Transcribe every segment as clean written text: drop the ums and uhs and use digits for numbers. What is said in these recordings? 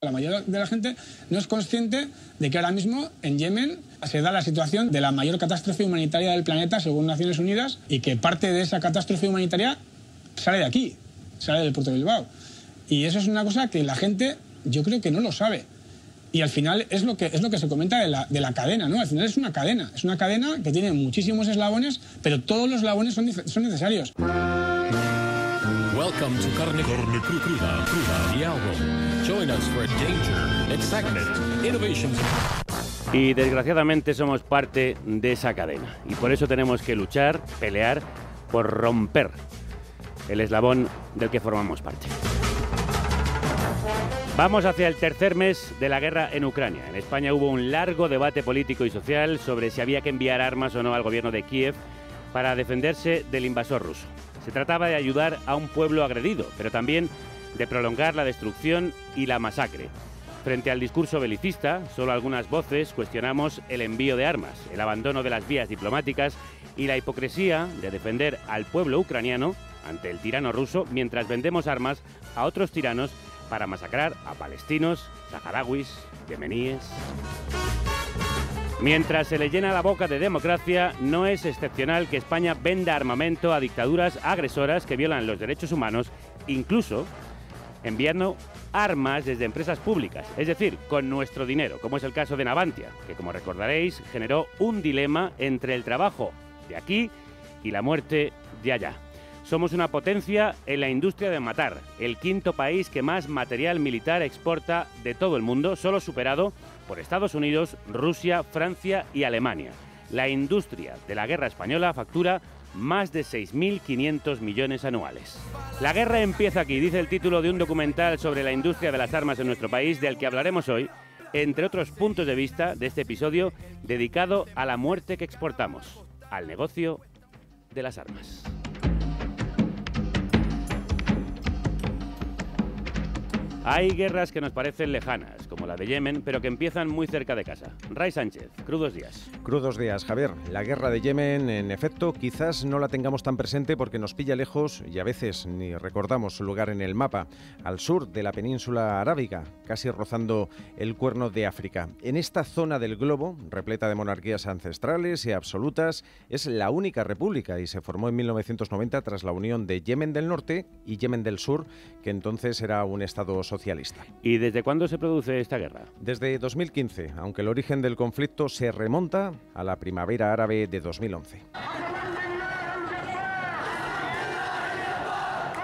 La mayoría de la gente no es consciente de que ahora mismo en Yemen se da la situación de la mayor catástrofe humanitaria del planeta según Naciones Unidas y que parte de esa catástrofe humanitaria sale de aquí, sale del puerto de Bilbao. Y eso es una cosa que la gente yo creo que no lo sabe. Y al final es lo que se comenta de la cadena, ¿no? Al final es una cadena que tiene muchísimos eslabones, pero todos los eslabones son necesarios. Welcome to Carne Cruda, the album. Join us for danger, excitement, innovation. Y desgraciadamente somos parte de esa cadena. Y por eso tenemos que luchar, pelear, por romper el eslabón del que formamos parte. Vamos hacia el tercer mes de la guerra en Ucrania. En España hubo un largo debate político y social sobre si había que enviar armas o no al gobierno de Kiev para defenderse del invasor ruso. Se trataba de ayudar a un pueblo agredido, pero también de prolongar la destrucción y la masacre. Frente al discurso belicista, solo algunas voces cuestionamos el envío de armas, el abandono de las vías diplomáticas y la hipocresía de defender al pueblo ucraniano ante el tirano ruso mientras vendemos armas a otros tiranos para masacrar a palestinos, saharauis, yemeníes. Mientras se le llena la boca de democracia, no es excepcional que España venda armamento a dictaduras agresoras que violan los derechos humanos, incluso enviando armas desde empresas públicas, es decir, con nuestro dinero, como es el caso de Navantia, que como recordaréis generó un dilema entre el trabajo de aquí y la muerte de allá. Somos una potencia en la industria de matar, el quinto país que más material militar exporta de todo el mundo, solo superado por Estados Unidos, Rusia, Francia y Alemania. La industria de la guerra española factura más de 6.500 millones anuales. La guerra empieza aquí, dice el título de un documental sobre la industria de las armas en nuestro país, del que hablaremos hoy, entre otros puntos de vista de este episodio dedicado a la muerte que exportamos, al negocio de las armas. Hay guerras que nos parecen lejanas, como la de Yemen, pero que empiezan muy cerca de casa. Ray Sánchez, crudos días. Crudos días, Javier. La guerra de Yemen, en efecto, quizás no la tengamos tan presente porque nos pilla lejos y a veces ni recordamos su lugar en el mapa, al sur de la península arábiga, casi rozando el Cuerno de África. En esta zona del globo, repleta de monarquías ancestrales y absolutas, es la única república y se formó en 1990 tras la unión de Yemen del Norte y Yemen del Sur, que entonces era un estado socialista. ¿Y desde cuándo se produce esta guerra? Desde 2015, aunque el origen del conflicto se remonta a la primavera árabe de 2011.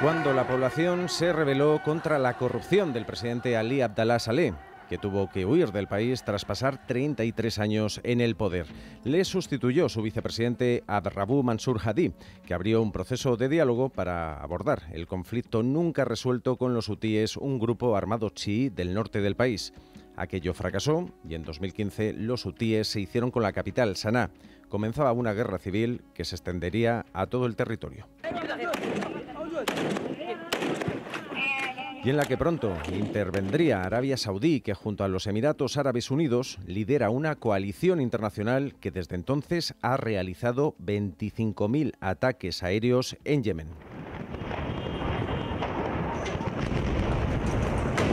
Cuando la población se rebeló contra la corrupción del presidente Ali Abdallah Saleh, que tuvo que huir del país tras pasar 33 años en el poder. Le sustituyó su vicepresidente Abdrabbu Mansur Hadi, que abrió un proceso de diálogo para abordar el conflicto nunca resuelto con los hutíes, un grupo armado chií del norte del país. Aquello fracasó y en 2015 los hutíes se hicieron con la capital, Saná. Comenzaba una guerra civil que se extendería a todo el territorio. Y en la que pronto intervendría Arabia Saudí, que junto a los Emiratos Árabes Unidos lidera una coalición internacional que desde entonces ha realizado 25.000 ataques aéreos en Yemen.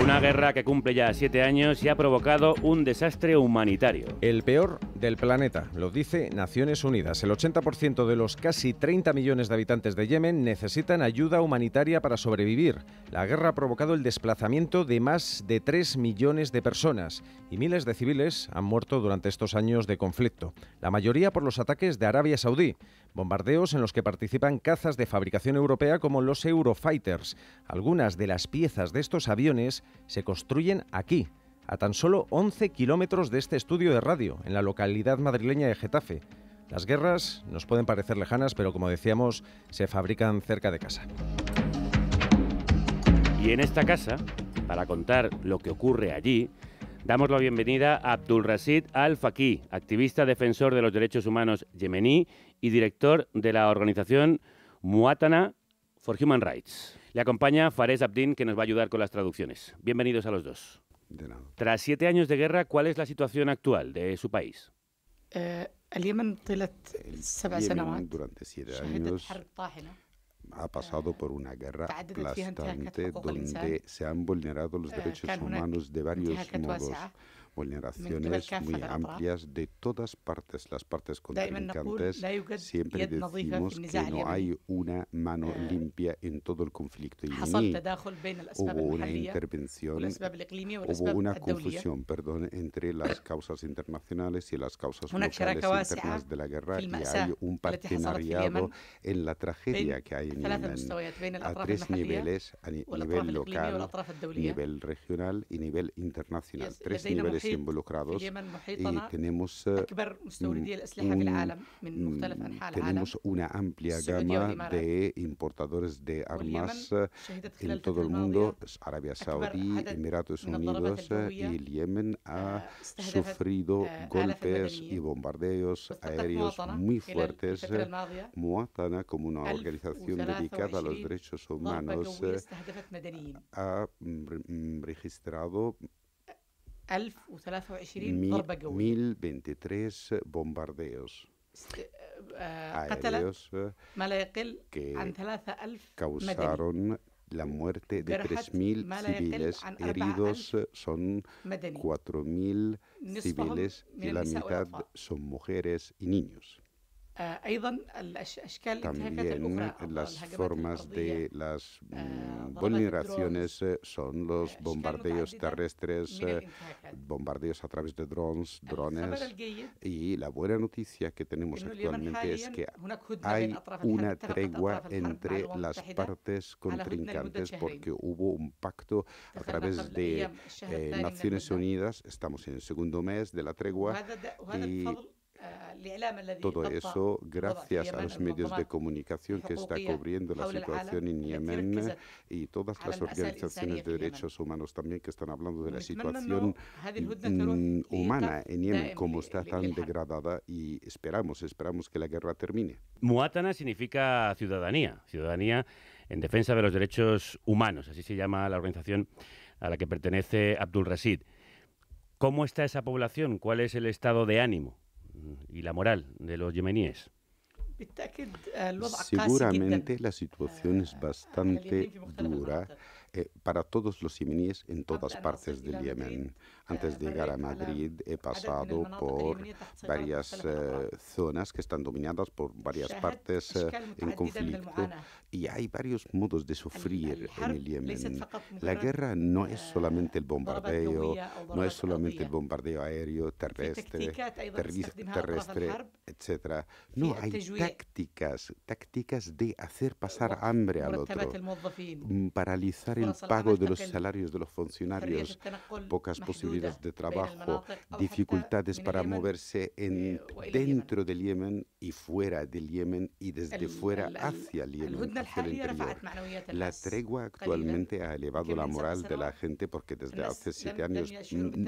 Una guerra que cumple ya 7 años y ha provocado un desastre humanitario. El peor del planeta, lo dice Naciones Unidas. El 80% de los casi 30 millones de habitantes de Yemen necesitan ayuda humanitaria para sobrevivir. La guerra ha provocado el desplazamiento de más de 3 millones de personas y miles de civiles han muerto durante estos años de conflicto. La mayoría por los ataques de Arabia Saudí. Bombardeos en los que participan cazas de fabricación europea como los Eurofighters. Algunas de las piezas de estos aviones se construyen aquí, a tan solo 11 kilómetros de este estudio de radio, en la localidad madrileña de Getafe. Las guerras nos pueden parecer lejanas, pero como decíamos, se fabrican cerca de casa. Y en esta casa, para contar lo que ocurre allí, damos la bienvenida a Abdulrashid Al-Faqih, activista defensor de los derechos humanos yemení y director de la organización Muwatana for Human Rights. Le acompaña Fares Abdin, que nos va a ayudar con las traducciones. Bienvenidos a los dos. De nada. Tras 7 años de guerra, ¿cuál es la situación actual de su país? El Yemen durante 7 años ha pasado por una guerra aplastante donde se han vulnerado los derechos humanos de varios modos. Vulneraciones muy amplias de todas partes, las partes contrincantes. Siempre decimos que no hay una mano limpia en todo el conflicto yemení. Hubo una intervención, hubo una confusión, entre las causas internacionales y las causas locales internas de la guerra, y hay un partenariado en la tragedia que hay en Yemen a tres niveles, a nivel local, nivel regional y nivel internacional. Tres niveles involucrados, y tenemos una amplia gama de importadores de armas en todo el mundo. Arabia Saudí, Emiratos Unidos y el Yemen ha sufrido golpes y bombardeos aéreos muy fuertes. Muatana, como una organización dedicada a los derechos humanos, ha registrado 1023 bombardeos aéreos que causaron la muerte de 3.000 civiles. Heridos son 4.000 civiles y la mitad son mujeres y niños. También las formas de las vulneraciones son los bombardeos terrestres, bombardeos a través de drones, y la buena noticia que tenemos actualmente es que hay una tregua entre las partes contrincantes, porque hubo un pacto a través de Naciones Unidas. Estamos en el segundo mes de la tregua, y todo eso gracias a los medios de comunicación que está cubriendo la situación en Yemen, y todas las organizaciones de derechos humanos también que están hablando de la situación humana en Yemen, como está tan degradada, y esperamos que la guerra termine. Muatana significa ciudadanía en defensa de los derechos humanos, así se llama la organización a la que pertenece Abdul Rashid. ¿Cómo está esa población? ¿Cuál es el estado de ánimo y la moral de los yemeníes? Seguramente la situación es bastante dura para todos los yemeníes en todas partes del Yemen. Antes de llegar a Madrid he pasado por varias zonas que están dominadas por varias partes en conflicto, y hay varios modos de sufrir en el Yemen. La guerra no es solamente el bombardeo, no es solamente el bombardeo aéreo, terrestre, etc. No, hay tácticas de hacer pasar hambre al otro, paralizar el pago de los salarios de los funcionarios, pocas posibilidades de trabajo, dificultades para moverse dentro del Yemen y fuera del Yemen, y desde fuera hacia el Yemen, hacia el interior. La tregua actualmente ha elevado la moral de la gente, porque desde hace 7 años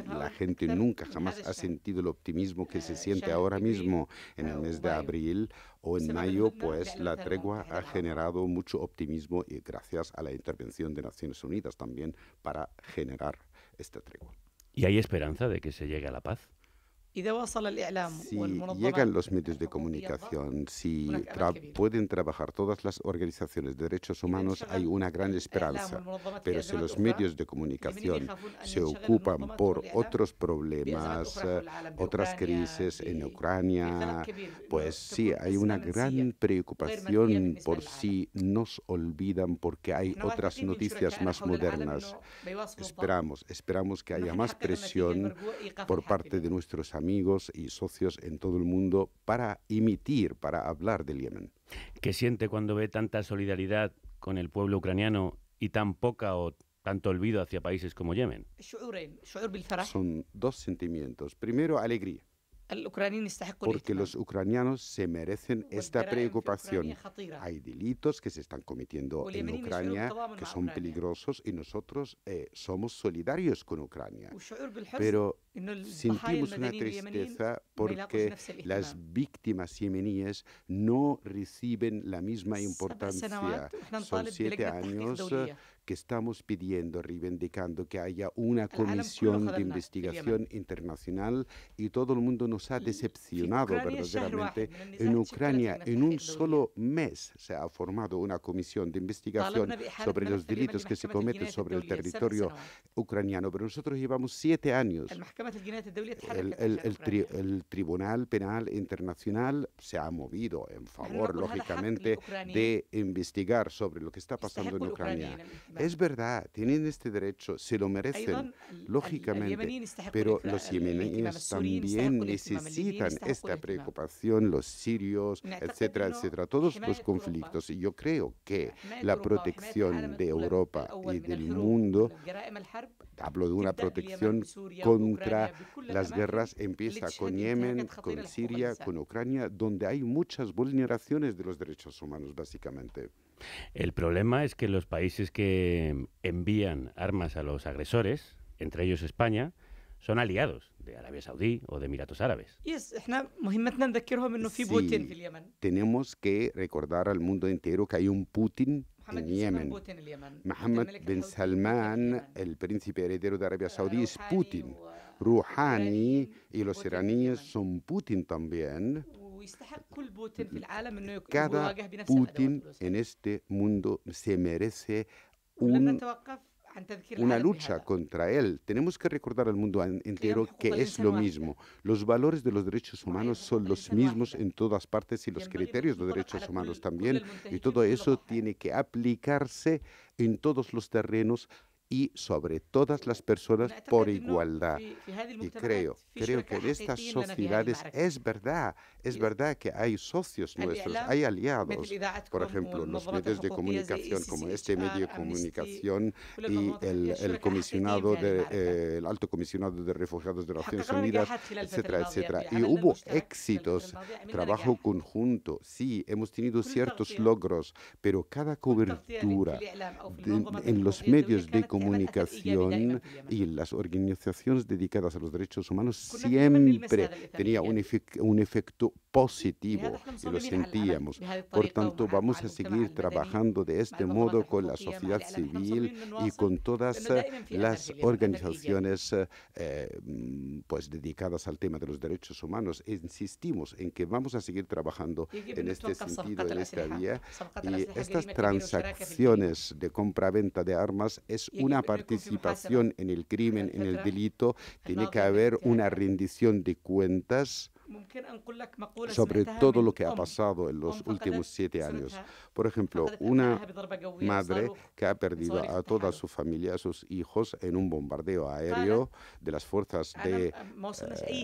la gente nunca jamás ha sentido el optimismo que se siente ahora mismo en el mes de abril o en mayo. Pues la tregua ha generado mucho optimismo, y gracias a la intervención de Naciones Unidas también para generar esta tregua. ¿Y hay esperanza de que se llegue a la paz? Si llegan los medios de comunicación, si pueden trabajar todas las organizaciones de derechos humanos, hay una gran esperanza. Pero si los medios de comunicación se ocupan por otros problemas, otras crisis en Ucrania, pues sí, hay una gran preocupación por si nos olvidan, porque hay otras noticias más modernas. Esperamos que haya más presión por parte de nuestros amigos y socios en todo el mundo para hablar del Yemen. ¿Qué siente cuando ve tanta solidaridad con el pueblo ucraniano y tan poca o tanto olvido hacia países como Yemen? Son dos sentimientos. Primero, alegría, porque los ucranianos se merecen esta preocupación. Hay delitos que se están cometiendo en Ucrania que son peligrosos, y nosotros somos solidarios con Ucrania. Pero sentimos una tristeza porque las víctimas yemeníes no reciben la misma importancia. Son 7 años que estamos pidiendo, reivindicando que haya una comisión de investigación internacional, y todo el mundo nos ha decepcionado verdaderamente. En Ucrania, en un solo mes se ha formado una comisión de investigación sobre los delitos que se cometen sobre el territorio ucraniano, pero nosotros llevamos 7 años. El Tribunal Penal Internacional se ha movido en favor, lógicamente, de investigar sobre lo que está pasando en Ucrania. Es verdad, tienen este derecho, se lo merecen, lógicamente, pero los yemeníes también necesitan esta preocupación, los sirios, etcétera, etcétera, todos los conflictos. Y yo creo que la protección de Europa y del mundo, hablo de una protección contra las guerras, empieza con Yemen, con Siria, con Ucrania, donde hay muchas vulneraciones de los derechos humanos, básicamente. El problema es que los países que envían armas a los agresores, entre ellos España, son aliados de Arabia Saudí o de Emiratos Árabes. Sí, tenemos que recordar al mundo entero que hay un Putin en Yemen. Mohammed bin Salman, el príncipe heredero de Arabia Saudí, es Putin. Rouhani y los iraníes son Putin también. Cada Putin en este mundo se merece una lucha contra él. Tenemos que recordar al mundo entero que es lo mismo. Los valores de los derechos humanos son los mismos en todas partes, y los criterios de derechos humanos también. Y todo eso tiene que aplicarse en todos los terrenos y sobre todas las personas por igualdad. Y creo que en estas sociedades es verdad que hay socios nuestros, hay aliados. Por ejemplo, los medios de comunicación, como este medio de comunicación y el comisionado el alto comisionado de refugiados de las Naciones Unidas, etcétera, etcétera. Y hubo éxitos, trabajo conjunto, sí, hemos tenido ciertos logros, pero cada cobertura en los medios de comunicación y las organizaciones dedicadas a los derechos humanos siempre tenía un efecto positivo, y lo sentíamos. Por tanto, vamos a seguir trabajando de este modo con la sociedad civil y con todas las organizaciones pues dedicadas al tema de los derechos humanos. Insistimos en que vamos a seguir trabajando en este sentido, en esta vía, y estas transacciones de compra-venta de armas es una participación en el crimen, en el delito. Tiene que haber una rendición de cuentas sobre todo lo que ha pasado en los últimos 7 años. Por ejemplo, una madre que ha perdido a toda su familia, a sus hijos, en un bombardeo aéreo de las fuerzas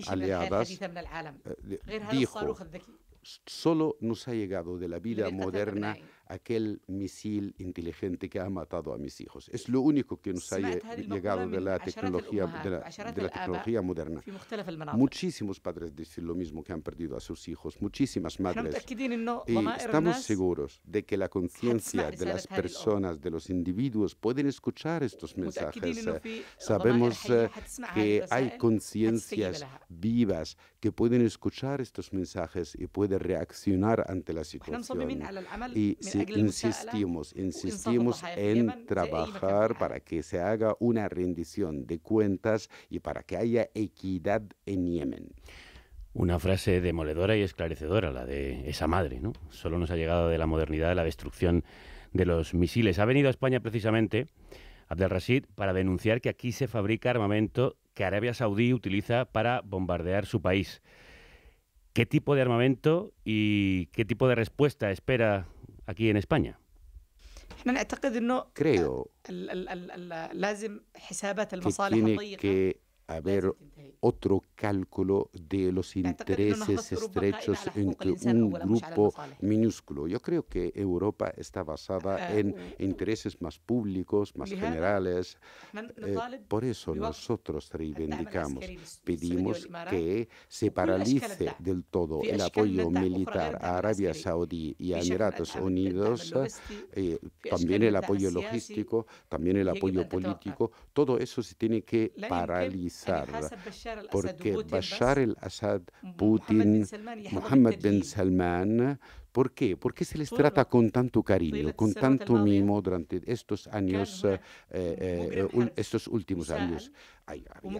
aliadas, dijo: solo nos ha llegado de la vida moderna aquel misil inteligente que ha matado a mis hijos. Es lo único que nos ha llegado de la tecnología moderna. Muchísimos padres dicen lo mismo, que han perdido a sus hijos, muchísimas madres. Y estamos seguros de que la conciencia de las personas, de los individuos, pueden escuchar estos mensajes. Sabemos que hay conciencias vivas que pueden escuchar estos mensajes y pueden reaccionar ante la situación. Y insistimos en trabajar para que se haga una rendición de cuentas y para que haya equidad en Yemen. Una frase demoledora y esclarecedora, la de esa madre, ¿no? Solo nos ha llegado de la modernidad la destrucción de los misiles. Ha venido a España precisamente Abdelrashid para denunciar que aquí se fabrica armamento que Arabia Saudí utiliza para bombardear su país. ¿Qué tipo de armamento y qué tipo de respuesta espera aquí en España? Creo que tiene que haber otro cálculo de los intereses estrechos entre un grupo minúsculo. Yo creo que Europa está basada en intereses más públicos, más generales. Por eso nosotros reivindicamos, pedimos que se paralice del todo el apoyo militar a Arabia Saudí y a Emiratos Unidos, también el apoyo logístico, también el apoyo político. Todo eso se tiene que paralizar, porque Bashar al-Assad, Putin, Mohammed bin Salman, ¿por qué? Porque se les trata con tanto cariño, con tanto mimo durante estos años, estos últimos años. Había un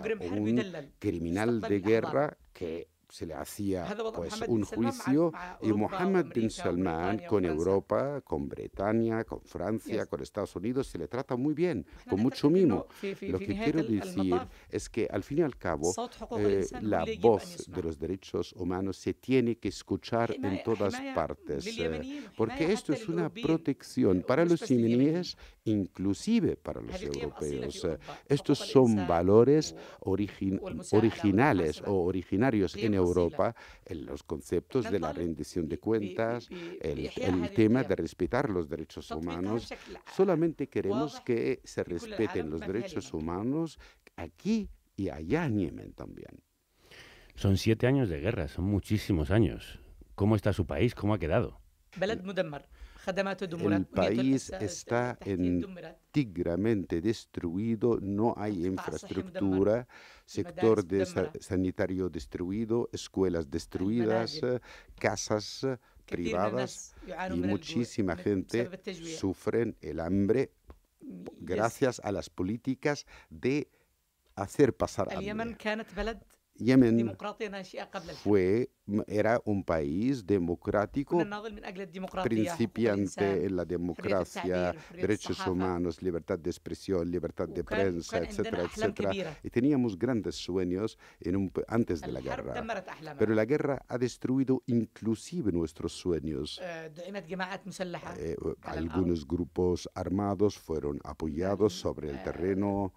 criminal de guerra que se le hacía pues un juicio, y Mohammed bin Salman con Europa, con Bretaña, con Francia, con Estados Unidos, se le trata muy bien, con mucho mimo. Lo que quiero decir es que al fin y al cabo la voz de los derechos humanos se tiene que escuchar en todas partes, porque esto es una protección para los yemeníes, inclusive para los europeos. Estos son valores originales o originarios en Europa, en los conceptos de la rendición de cuentas, el tema de respetar los derechos humanos. Solamente queremos que se respeten los derechos humanos aquí y allá en Yemen también. Son 7 años de guerra, son muchísimos años. ¿Cómo está su país? ¿Cómo ha quedado? El país está íntegramente destruido, no hay infraestructura, sector sanitario destruido, escuelas destruidas, casas privadas, y muchísima gente sufre el hambre gracias a las políticas de hacer pasar hambre. Yemen era un país democrático, principiante en la democracia, derechos humanos, libertad de expresión, libertad de prensa, etcétera, etcétera. Y teníamos grandes sueños antes de la guerra. Pero la guerra ha destruido inclusive nuestros sueños. Algunos grupos armados fueron apoyados sobre el terreno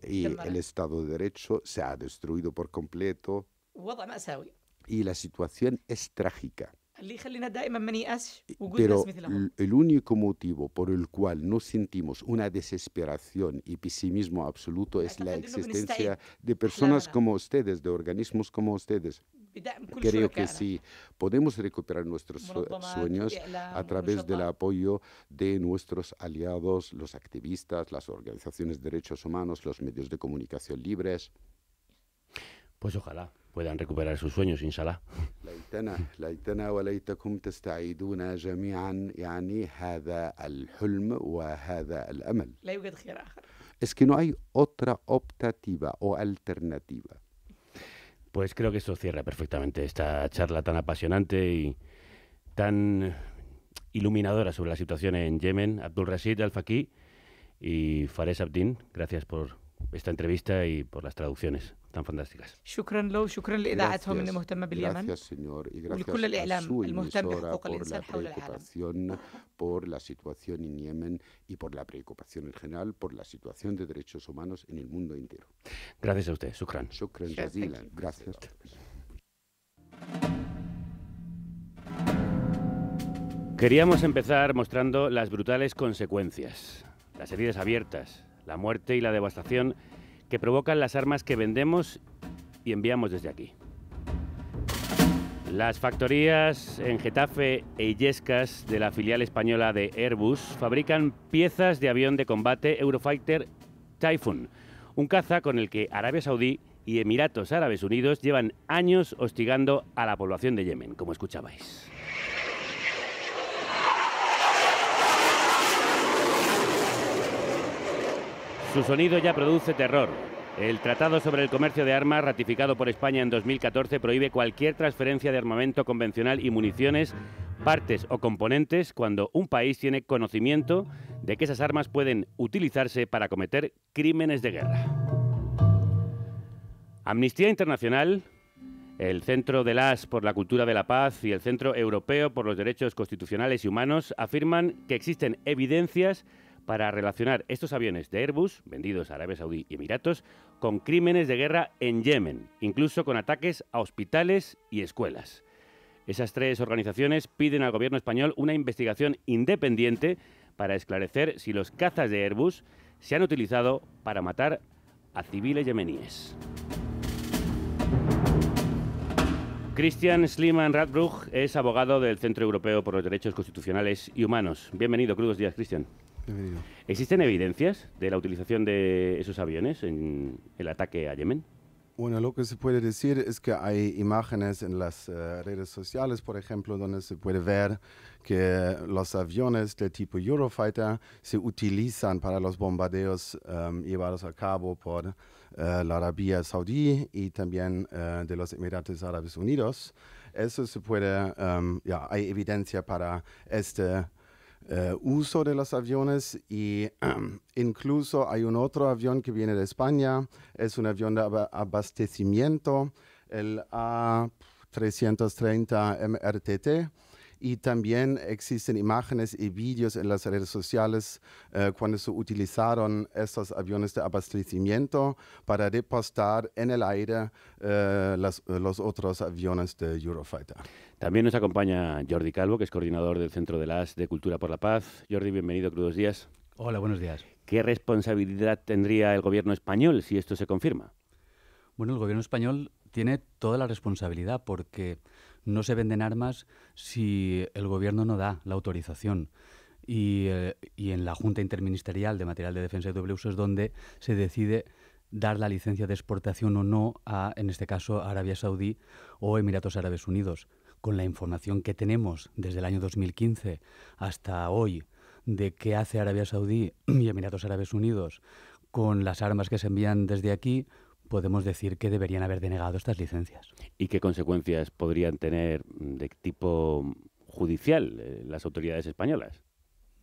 y el Estado de Derecho se ha destruido por completo. Y la situación es trágica. Pero el único motivo por el cual no sentimos una desesperación y pesimismo absoluto es la existencia de personas como ustedes, de organismos como ustedes. Creo que sí, podemos recuperar nuestros sueños a través del apoyo de nuestros aliados, los activistas, las organizaciones de derechos humanos, los medios de comunicación libres. Pues ojalá puedan recuperar sus sueños, inshallah. ليتنا وليتكم تستعيدون جميعا يعني هذا الحلم وهذا الأمل. لا يوجد خير آخر. Es que no hay otra optativa o alternativa. Pues creo que eso cierra perfectamente esta charla tan apasionante y tan iluminadora sobre la situación en Yemen. Abdulrashid Al-Faqih y Fares Abdin, gracias por esta entrevista y por las traducciones tan fantásticas. Gracias, señor, y gracias a su emisora por la preocupación por la situación en Yemen y por la preocupación en general por la situación de derechos humanos en el mundo entero. Gracias a usted, shukran. Shukran jazilan. Gracias. Queríamos empezar mostrando las brutales consecuencias, las heridas abiertas, la muerte y la devastación que provocan las armas que vendemos y enviamos desde aquí. Las factorías en Getafe e Illescas de la filial española de Airbus fabrican piezas de avión de combate Eurofighter Typhoon, un caza con el que Arabia Saudí y Emiratos Árabes Unidos llevan años hostigando a la población de Yemen, como escuchabais. Su sonido ya produce terror. El Tratado sobre el Comercio de Armas, ratificado por España en 2014, prohíbe cualquier transferencia de armamento convencional y municiones, partes o componentes cuando un país tiene conocimiento de que esas armas pueden utilizarse para cometer crímenes de guerra. Amnistía Internacional, el Centro de las por la Cultura de la Paz y el Centro Europeo por los Derechos Constitucionales y Humanos afirman que existen evidencias para relacionar estos aviones de Airbus, vendidos a Arabia Saudí y Emiratos, con crímenes de guerra en Yemen, incluso con ataques a hospitales y escuelas. Esas tres organizaciones piden al gobierno español una investigación independiente para esclarecer si los cazas de Airbus se han utilizado para matar a civiles yemeníes. Christian Sliman-Radbruch es abogado del Centro Europeo por los Derechos Constitucionales y Humanos. Bienvenido, crudos días, Christian. Bienvenido. ¿Existen evidencias de la utilización de esos aviones en el ataque a Yemen? Bueno, lo que se puede decir es que hay imágenes en las redes sociales, por ejemplo, donde se puede ver que los aviones del tipo Eurofighter se utilizan para los bombardeos llevados a cabo por la Arabia Saudí y también de los Emiratos Árabes Unidos. Eso se puede, hay evidencia para este uso de los aviones y incluso hay un otro avión que viene de España, es un avión de abastecimiento, el A330 MRTT, y también existen imágenes y vídeos en las redes sociales cuando se utilizaron estos aviones de abastecimiento para repostar en el aire los otros aviones de Eurofighter. También nos acompaña Jordi Calvo, que es coordinador del Centro de las de Cultura por la Paz. Jordi, bienvenido, Crudos Días. Hola, buenos días. ¿Qué responsabilidad tendría el gobierno español si esto se confirma? Bueno, el gobierno español tiene toda la responsabilidad porque no se venden armas si el gobierno no da la autorización. Y en la Junta Interministerial de Material de Defensa y Doble Uso es donde se decide dar la licencia de exportación o no a, en este caso, Arabia Saudí o Emiratos Árabes Unidos. Con la información que tenemos desde el año 2015 hasta hoy de qué hace Arabia Saudí y Emiratos Árabes Unidos con las armas que se envían desde aquí, podemos decir que deberían haber denegado estas licencias. ¿Y qué consecuencias podrían tener de tipo judicial las autoridades españolas?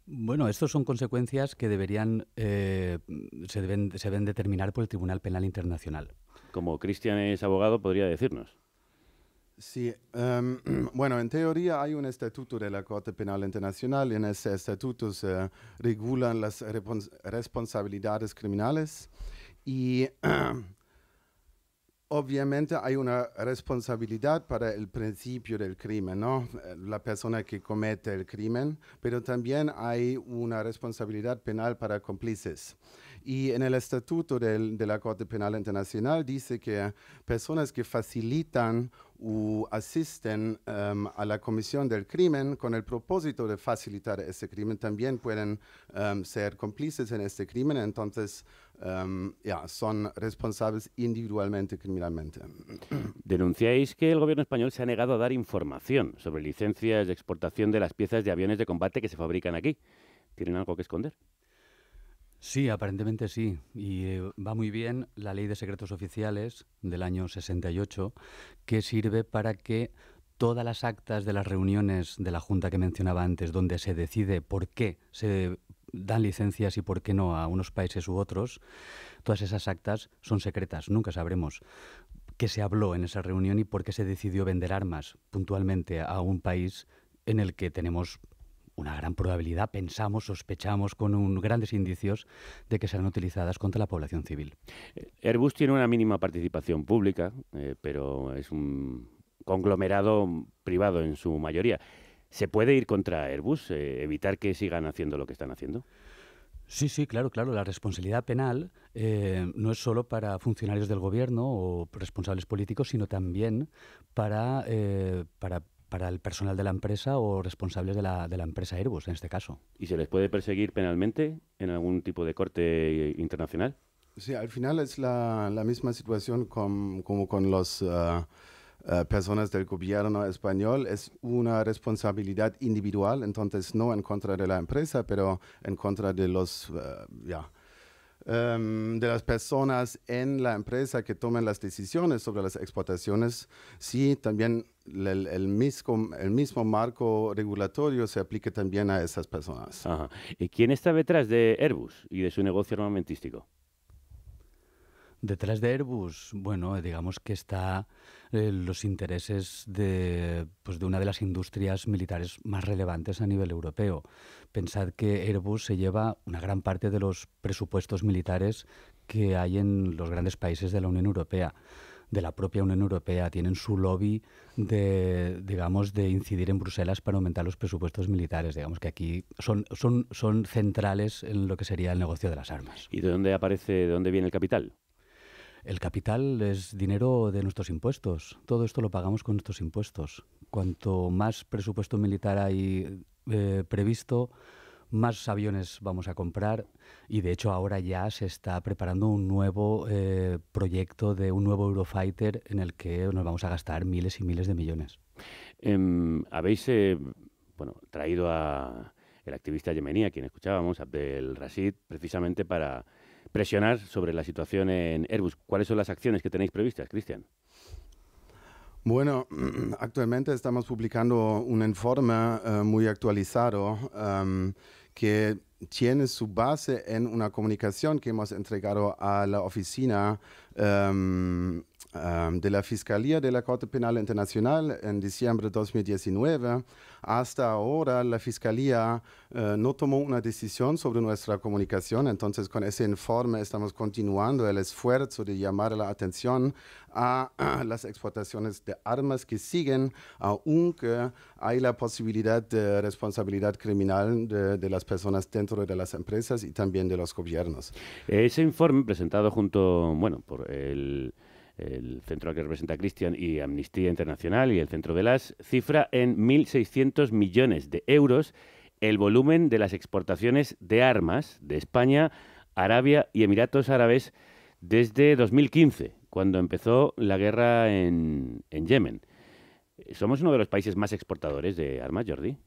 Bueno, estas son consecuencias que se deben determinar por el Tribunal Penal Internacional. Como Cristian es abogado, podría decirnos. Sí, bueno, en teoría hay un estatuto de la Corte Penal Internacional y en ese estatuto se regulan las responsabilidades criminales y obviamente hay una responsabilidad para el principio del crimen, ¿no? La persona que comete el crimen, pero también hay una responsabilidad penal para cómplices. Y en el estatuto de la Corte Penal Internacional dice que personas que facilitan o asisten a la comisión del crimen con el propósito de facilitar ese crimen también pueden ser cómplices en este crimen, entonces son responsables individualmente criminalmente. Denunciáis que el gobierno español se ha negado a dar información sobre licencias de exportación de las piezas de aviones de combate que se fabrican aquí. ¿Tienen algo que esconder? Sí, aparentemente sí. Y va muy bien la Ley de Secretos Oficiales del año 68, que sirve para que todas las actas de las reuniones de la Junta que mencionaba antes, donde se decide por qué se dan licencias y por qué no a unos países u otros, todas esas actas son secretas. Nunca sabremos qué se habló en esa reunión y por qué se decidió vender armas puntualmente a un país en el que tenemos una gran probabilidad, pensamos, sospechamos con grandes indicios de que serán utilizadas contra la población civil. Airbus tiene una mínima participación pública, pero es un conglomerado privado en su mayoría. ¿Se puede ir contra Airbus, evitar que sigan haciendo lo que están haciendo? Sí, claro. La responsabilidad penal no es solo para funcionarios del gobierno o responsables políticos, sino también para el personal de la empresa o responsables de la empresa Airbus, en este caso. ¿Y se les puede perseguir penalmente en algún tipo de corte internacional? Sí, al final es la misma situación como con los personas del gobierno español. Es una responsabilidad individual, entonces no en contra de la empresa, pero en contra de de las personas en la empresa que toman las decisiones sobre las exportaciones. Sí, también el mismo marco regulatorio se aplica también a esas personas. Ajá. ¿Y quién está detrás de Airbus y de su negocio armamentístico? Detrás de Airbus, bueno, digamos que está los intereses de una de las industrias militares más relevantes a nivel europeo. Pensad que Airbus se lleva una gran parte de los presupuestos militares que hay en los grandes países de la Unión Europea. De la propia Unión Europea tienen su lobby de incidir en Bruselas para aumentar los presupuestos militares. Digamos que aquí son centrales en lo que sería el negocio de las armas. ¿Y de dónde viene el capital? El capital es dinero de nuestros impuestos. Todo esto lo pagamos con nuestros impuestos. Cuanto más presupuesto militar hay previsto, más aviones vamos a comprar y de hecho ahora ya se está preparando un nuevo proyecto de un nuevo Eurofighter en el que nos vamos a gastar miles y miles de millones. Habéis traído a el activista yemení, a quien escuchábamos, Abdel Rashid, precisamente para presionar sobre la situación en Airbus. ¿Cuáles son las acciones que tenéis previstas, Cristian? Bueno, actualmente estamos publicando un informe muy actualizado que tiene su base en una comunicación que hemos entregado a la oficina de la Fiscalía de la Corte Penal Internacional en diciembre de 2019. Hasta ahora la Fiscalía no tomó una decisión sobre nuestra comunicación, entonces con ese informe estamos continuando el esfuerzo de llamar la atención a las exportaciones de armas que siguen, aunque hay la posibilidad de responsabilidad criminal de las personas dentro de las empresas y también de los gobiernos. Ese informe presentado junto, por el centro al que representa Cristian y Amnistía Internacional y el Centro de las, cifra en 1.600 millones de euros el volumen de las exportaciones de armas de España, Arabia y Emiratos Árabes desde 2015, cuando empezó la guerra en Yemen. ¿Somos uno de los países más exportadores de armas, Jordi?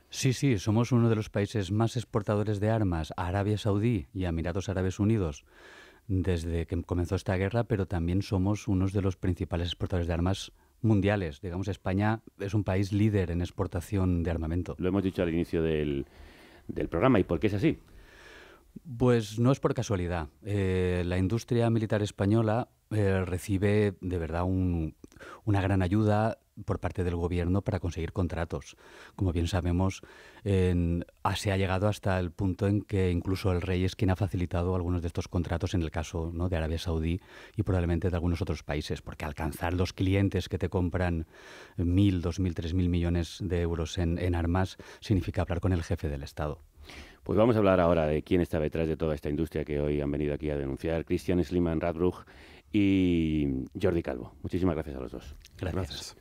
Sí, somos uno de los países más exportadores de armas a Arabia Saudí y a Emiratos Árabes Unidos desde que comenzó esta guerra, pero también somos uno de los principales exportadores de armas mundiales. Digamos, España es un país líder en exportación de armamento. Lo hemos dicho al inicio del programa. ¿Y por qué es así? Pues no es por casualidad. La industria militar española recibe de verdad una gran ayuda por parte del gobierno para conseguir contratos. Como bien sabemos, se ha llegado hasta el punto en que incluso el rey es quien ha facilitado algunos de estos contratos en el caso, ¿no?, de Arabia Saudí y probablemente de algunos otros países, porque alcanzar los clientes que te compran 1.000, 2.000, 3.000 millones de euros en armas significa hablar con el jefe del Estado. Pues vamos a hablar ahora de quién está detrás de toda esta industria que hoy han venido aquí a denunciar, Christian Sliman-Radbruch y Jordi Calvo. Muchísimas gracias a los dos. Gracias.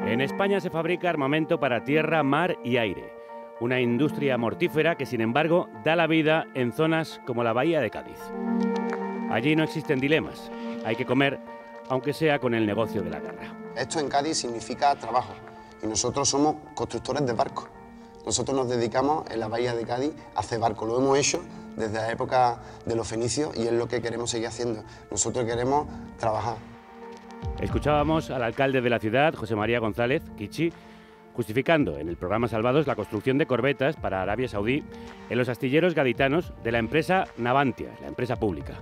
En España se fabrica armamento para tierra, mar y aire. Una industria mortífera que, sin embargo, da la vida en zonas como la Bahía de Cádiz. Allí no existen dilemas. Hay que comer, aunque sea con el negocio de la guerra. Esto en Cádiz significa trabajo y nosotros somos constructores de barcos. Nosotros nos dedicamos en la Bahía de Cádiz a hacer barcos. Lo hemos hecho desde la época de los fenicios y es lo que queremos seguir haciendo. Nosotros queremos trabajar. Escuchábamos al alcalde de la ciudad, José María González, Kichi, justificando en el programa Salvados la construcción de corbetas para Arabia Saudí en los astilleros gaditanos de la empresa Navantia, la empresa pública.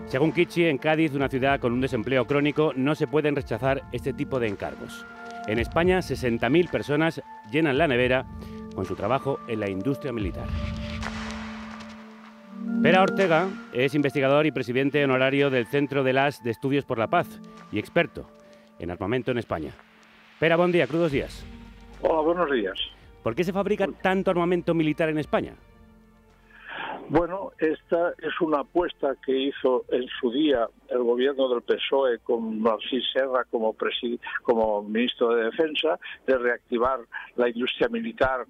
Según Kichi, en Cádiz, una ciudad con un desempleo crónico, no se pueden rechazar este tipo de encargos. En España, 60.000 personas llenan la nevera con su trabajo en la industria militar. Pera Ortega es investigador y presidente honorario del Centro de las de Estudios por la Paz y experto en armamento en España. Pera, buen día, crudos días. Hola, buenos días. ¿Por qué se fabrica tanto armamento militar en España? Bueno, esta es una apuesta que hizo en su día el gobierno del PSOE con Narcís Serra como ministro de Defensa, de reactivar la industria militar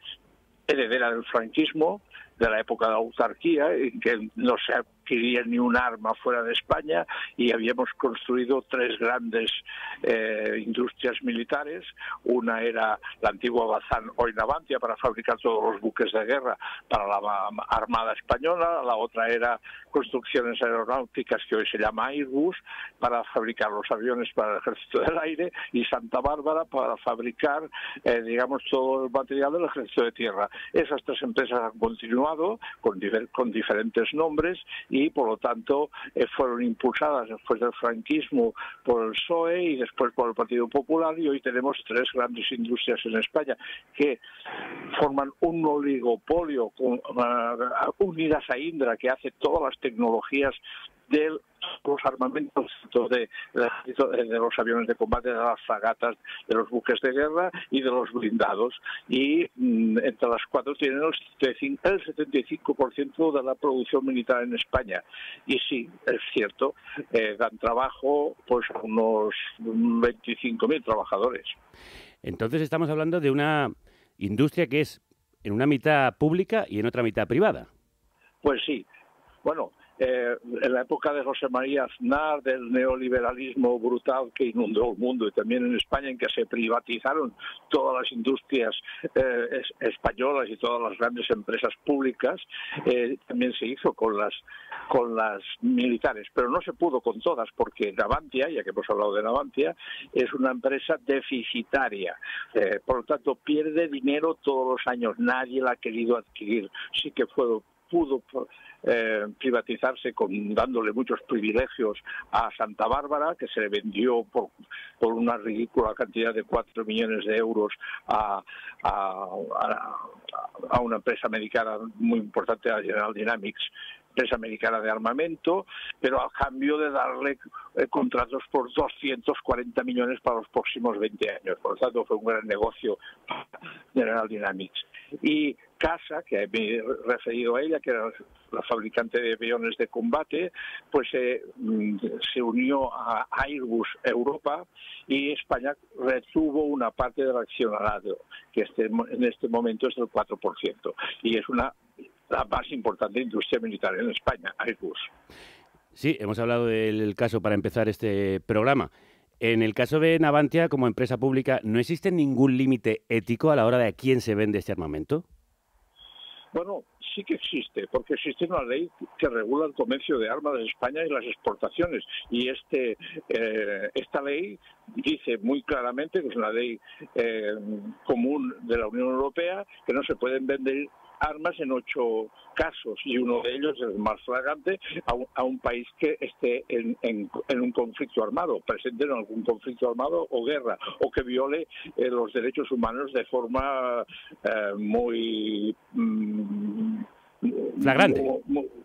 heredera del franquismo, de la época de la autarquía, en que no se adquiría ni un arma fuera de España y habíamos construido tres grandes industrias militares. Una era la antigua Bazán, hoy Navantia, para fabricar todos los buques de guerra para la Armada Española. La otra era Construcciones Aeronáuticas, que hoy se llama Airbus, para fabricar los aviones para el Ejército del Aire, y Santa Bárbara para fabricar, todo el material del Ejército de Tierra. Esas tres empresas han continuado con diferentes nombres y, por lo tanto, fueron impulsadas después del franquismo por el PSOE y después por el Partido Popular, y hoy tenemos tres grandes industrias en España que forman un oligopolio unidas a Indra, que hace todas las tecnologías de los armamentos de los aviones de combate, de las fragatas, de los buques de guerra y de los blindados. Y entre las cuatro tienen el 75% de la producción militar en España. Y sí, es cierto, dan trabajo pues a unos 25.000 trabajadores. Entonces estamos hablando de una industria que es en una mitad pública y en otra mitad privada. Pues sí. Bueno, en la época de José María Aznar, del neoliberalismo brutal que inundó el mundo, y también en España, en que se privatizaron todas las industrias españolas y todas las grandes empresas públicas, también se hizo con las militares, pero no se pudo con todas, porque Navantia, ya que hemos hablado de Navantia, es una empresa deficitaria, por lo tanto pierde dinero todos los años, nadie la ha querido adquirir. Sí que pudo privatizarse dándole muchos privilegios a Santa Bárbara, que se le vendió por una ridícula cantidad de 4 millones de euros a una empresa americana muy importante, a General Dynamics, empresa americana de armamento, pero a cambio de darle contratos por 240 millones para los próximos 20 años. Por lo tanto, fue un gran negocio para General Dynamics. Y CASA, que me he referido a ella, que era la fabricante de aviones de combate, pues se unió a Airbus Europa, y España retuvo una parte del accionariado, que en este momento es del 4%, y es la más importante industria militar en España, Airbus. Sí, hemos hablado del caso para empezar este programa. En el caso de Navantia, como empresa pública, ¿no existe ningún límite ético a la hora de a quién se vende este armamento? Bueno, sí que existe, porque existe una ley que regula el comercio de armas de España y las exportaciones. Y esta ley dice muy claramente, que es una ley común de la Unión Europea, que no se pueden vender armas en 8 casos, y uno de ellos, el más flagrante, a un país que esté en un conflicto armado, presente en algún conflicto armado o guerra, o que viole los derechos humanos de forma muy flagrante,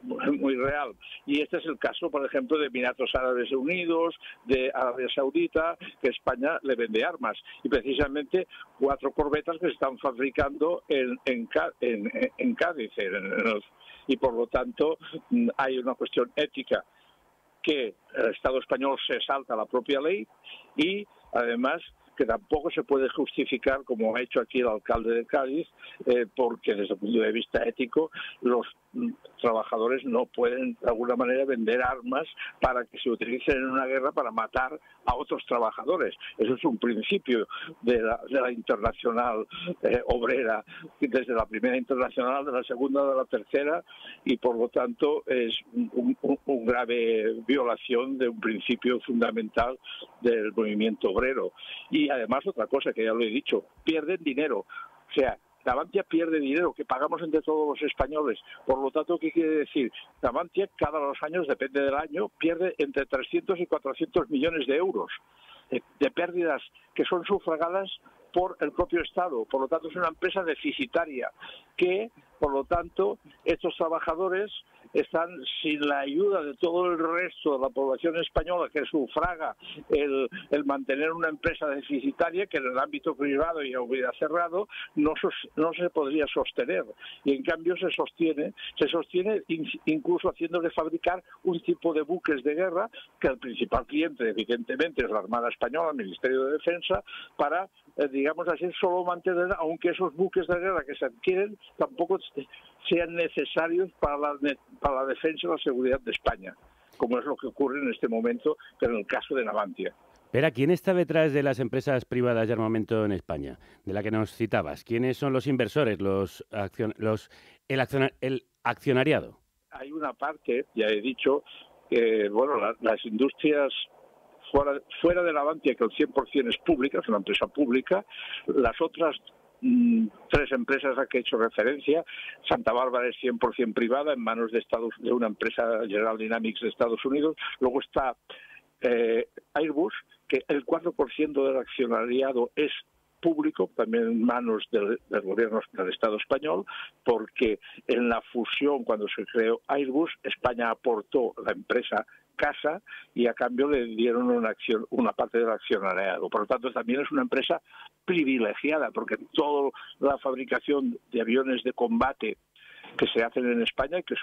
muy real. Y este es el caso, por ejemplo, de Emiratos Árabes Unidos, de Arabia Saudita, que España le vende armas, y precisamente 4 corbetas que se están fabricando en Cádiz, y por lo tanto hay una cuestión ética, que el Estado español se salta la propia ley, y además que tampoco se puede justificar, como ha hecho aquí el alcalde de Cádiz, porque desde el punto de vista ético los trabajadores no pueden de alguna manera vender armas para que se utilicen en una guerra para matar a otros trabajadores. Eso es un principio de la internacional obrera, desde la primera internacional, de la segunda, de la tercera, y por lo tanto es un grave violación de un principio fundamental del movimiento obrero. Y además otra cosa que ya lo he dicho, pierden dinero. O sea, Navantia pierde dinero que pagamos entre todos los españoles. Por lo tanto, ¿qué quiere decir? Navantia cada 2 años, depende del año, pierde entre 300 y 400 millones de euros de pérdidas que son sufragadas por el propio Estado. Por lo tanto, es una empresa deficitaria que, por lo tanto, estos trabajadores están sin la ayuda de todo el resto de la población española, que sufraga el mantener una empresa deficitaria que en el ámbito privado y hubiera cerrado no se podría sostener. Y en cambio se sostiene incluso haciéndole fabricar un tipo de buques de guerra, que el principal cliente evidentemente es la Armada Española, el Ministerio de Defensa, para digamos así, solo mantener, aunque esos buques de guerra que se adquieren tampoco sean necesarios para la defensa y la seguridad de España, como es lo que ocurre en este momento, pero en el caso de Navantia. Pero ¿quién está detrás de las empresas privadas de armamento en España, de la que nos citabas? ¿Quiénes son los inversores, el accionariado? Hay una parte, ya he dicho, que las industrias fuera de Navantia, que el 100% es pública, es una empresa pública, las otras 3 empresas a que he hecho referencia, Santa Bárbara es 100% privada, en manos de una empresa, General Dynamics de Estados Unidos. Luego está Airbus, que el 4% del accionariado es público, también en manos del gobierno del Estado español, porque en la fusión, cuando se creó Airbus, España aportó la empresa CASA y a cambio le dieron una parte del accionariado. Por lo tanto, también es una empresa privilegiada, porque toda la fabricación de aviones de combate que se hacen en España, que es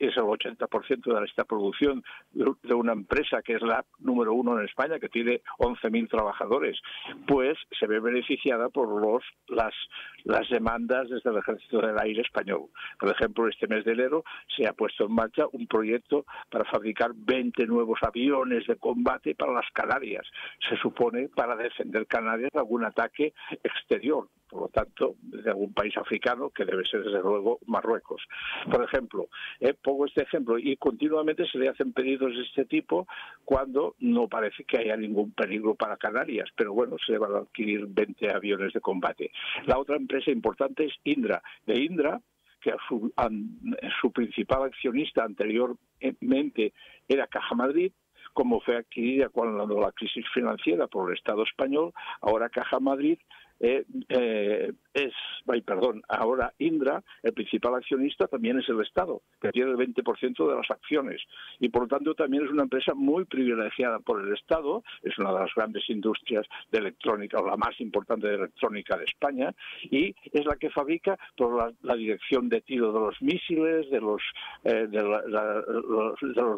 el 80% de esta producción de una empresa que es la número 1 en España, que tiene 11.000 trabajadores, pues se ve beneficiada por las demandas desde el Ejército del Aire español. Por ejemplo, este mes de enero se ha puesto en marcha un proyecto para fabricar 20 nuevos aviones de combate para las Canarias. Se supone para defender Canarias de algún ataque exterior, por lo tanto, de algún país africano, que debe ser desde luego Marruecos. Por ejemplo, pongo este ejemplo, y continuamente se le hacen pedidos de este tipo cuando no parece que haya ningún peligro para Canarias, pero bueno, se van a adquirir 20 aviones de combate. La otra empresa importante es Indra. De Indra, que su principal accionista anteriormente era Caja Madrid, como fue adquirida cuando la crisis financiera por el Estado español, ahora Caja Madrid ahora Indra, el principal accionista, también es el Estado, que tiene el 20% de las acciones. Y por lo tanto también es una empresa muy privilegiada por el Estado, es una de las grandes industrias de electrónica, o la más importante de electrónica de España, y es la que fabrica toda la dirección de tiro de los misiles, de los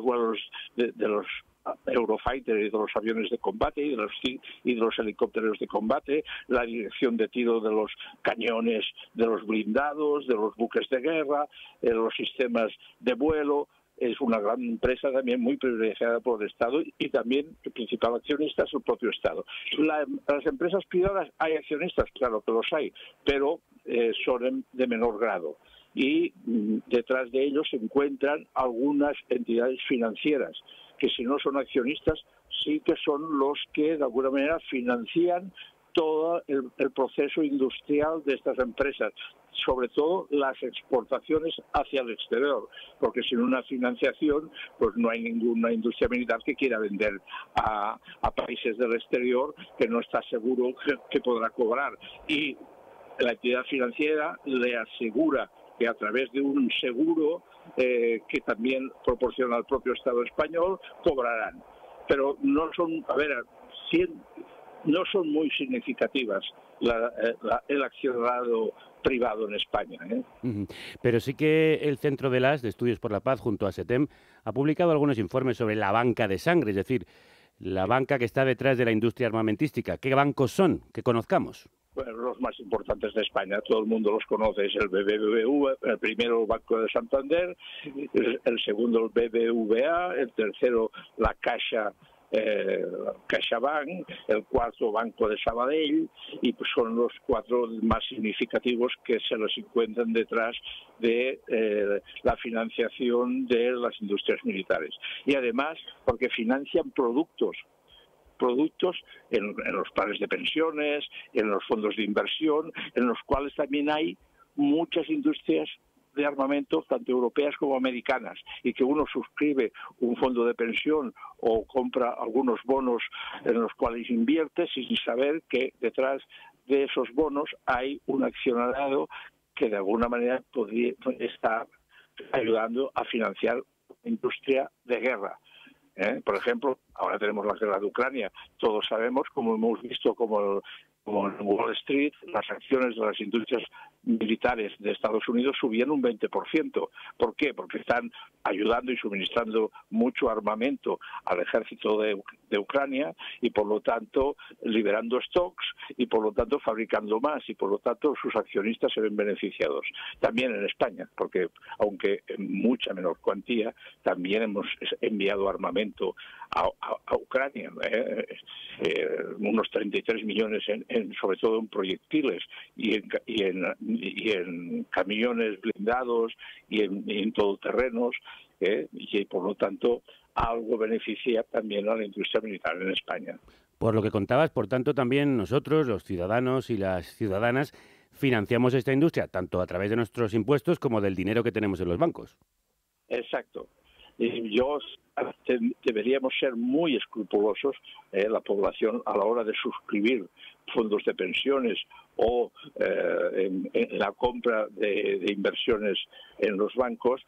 vuelos de los Eurofighter y de los aviones de combate y de los helicópteros de combate, la dirección de tiro de los cañones de los blindados, de los buques de guerra, los sistemas de vuelo. Es una gran empresa también muy privilegiada por el Estado y también el principal accionista es el propio Estado. Las empresas privadas hay accionistas, claro que los hay, pero son de menor grado. Y detrás de ellos se encuentran algunas entidades financieras que, si no son accionistas, sí que son los que de alguna manera financian todo el proceso industrial de estas empresas, sobre todo las exportaciones hacia el exterior, porque sin una financiación pues no hay ninguna industria militar que quiera vender a países del exterior que no está seguro que podrá cobrar. Y la entidad financiera le asegura que a través de un seguro que también proporciona el propio Estado español, cobrarán. Pero no son, no son muy significativas el accionariado privado en España. Pero sí que el Centro de Estudios por la Paz, junto a SETEM, ha publicado algunos informes sobre la banca de sangre, es decir, la banca que está detrás de la industria armamentística. ¿Qué bancos son? Que conozcamos. Bueno, los más importantes de España, todo el mundo los conoce, es el BBVA, el primero el Banco de Santander, el segundo el BBVA, el tercero la CaixaBank, el cuarto Banco de Sabadell, y pues son los cuatro más significativos que se los encuentran detrás de la financiación de las industrias militares. Y además porque financian productos en los planes de pensiones, en los fondos de inversión, en los cuales también hay muchas industrias de armamento, tanto europeas como americanas, y que uno suscribe un fondo de pensión o compra algunos bonos en los cuales invierte sin saber que detrás de esos bonos hay un accionariado que de alguna manera está ayudando a financiar la industria de guerra. Por ejemplo, ahora tenemos la guerra de Ucrania. Todos sabemos, como hemos visto, como en Wall Street, las acciones de las industrias militares de Estados Unidos subían un 20%. ¿Por qué? Porque están ayudando y suministrando mucho armamento al ejército de Ucrania y, por lo tanto, liberando stocks y, por lo tanto, fabricando más y, por lo tanto, sus accionistas se ven beneficiados. También en España, porque, aunque en mucha menor cuantía, también hemos enviado armamento a Ucrania, unos 33 millones sobre todo en proyectiles y en camiones blindados y en todoterrenos, y por lo tanto algo beneficia también a la industria militar en España. Por lo que contabas, por tanto, también nosotros, los ciudadanos y las ciudadanas, financiamos esta industria, tanto a través de nuestros impuestos como del dinero que tenemos en los bancos. Exacto. Deberíamos ser muy escrupulosos, la población, a la hora de suscribir fondos de pensiones o en la compra de inversiones en los bancos,